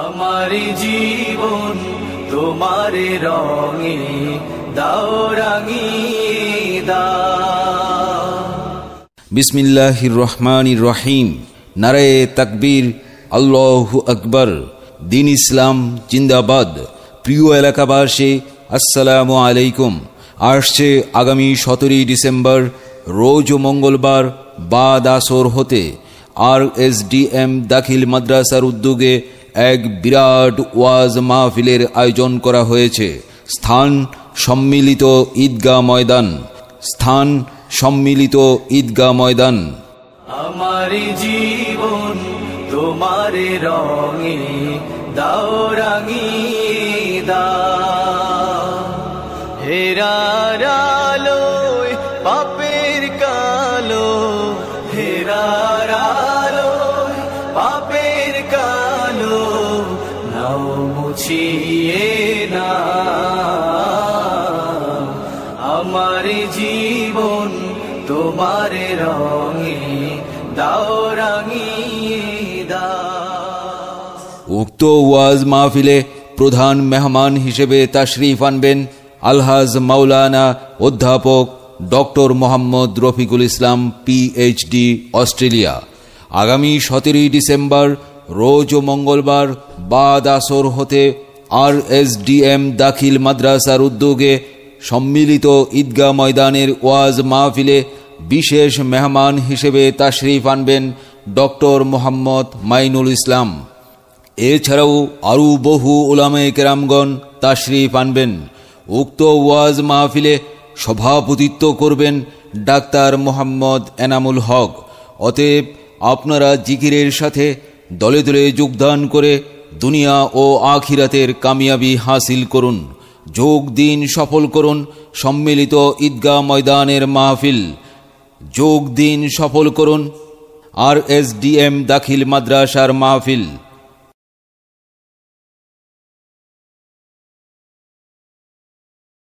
আমার জীবন তোমার রঙে দাও রাঙিয়ে দাও। বিসমিল্লাহির রহমানির রহিম। নারায়ে তাকবীর, আল্লাহু আকবার। দিন ইসলাম জিন্দাবাদ। প্রিয় এলাকাবাসী, আসসালামু আলাইকুম। আসছে আগামী 17 ডিসেম্বর রোজ মঙ্গলবার বাদ আসর হতে RSDM দাখিল মাদ্রাসার উদ্যোগে এক বিরাট ওয়াজ মাহফিলের আয়োজন করা হয়েছে। স্থান সম্মিলিত ঈদগাহ ময়দান। স্থান সম্মিলিত ঈদগাহ ময়দান। আমার জীবন তোমার রঙে দাও রাঙিয়ে দাও। হেরার আলোয় পাপের কালো, হেরার আলোয় পাপের কালো নাও মুছিয়ে না। আমার জীবন তোমার রঙে দাও রাঙিয়ে দাও। উক্ত ওয়াজ মাহফিলে প্রধান মেহমান হিসেবে তাশরিফ আনবেন আলহাজ মাওলানা অধ্যাপক doctor Mohammad Rafiqul Islam PhD, Australia. আগামী 17 ডিসেম্বর রোজ মঙ্গলবার বাদ আসর হতে RSDM দাখিল মাদ্রাসার উদ্যোগে সম্মিলিত ঈদগাহ ময়দানের ওয়াজ মাহফিলে বিশেষ মেহমান হিসেবে তাশরিফ আনবেন ডক্টর মোহাম্মদ মাইনুল ইসলাম। এছাড়াও আরও বহু উলামায়ে কেরামগণ তাশরিফ আনবেন। উক্ত ওয়াজ মাহফিলে সভাপতিত্ব করবেন ডাক্তার মোহাম্মদ এনামুল হক। অতএব আপনারা জিকিরের সাথে দলে দলে যোগদান করে দুনিয়া ও আখিরাতের কামিয়াবি হাসিল করুন। যোগ দিন, সফল করুন সম্মিলিত ঈদগাহ ময়দানের মাহফিল। যোগ দিন, সফল করুন RSDM দাখিল মাদ্রাসার মাহফিল।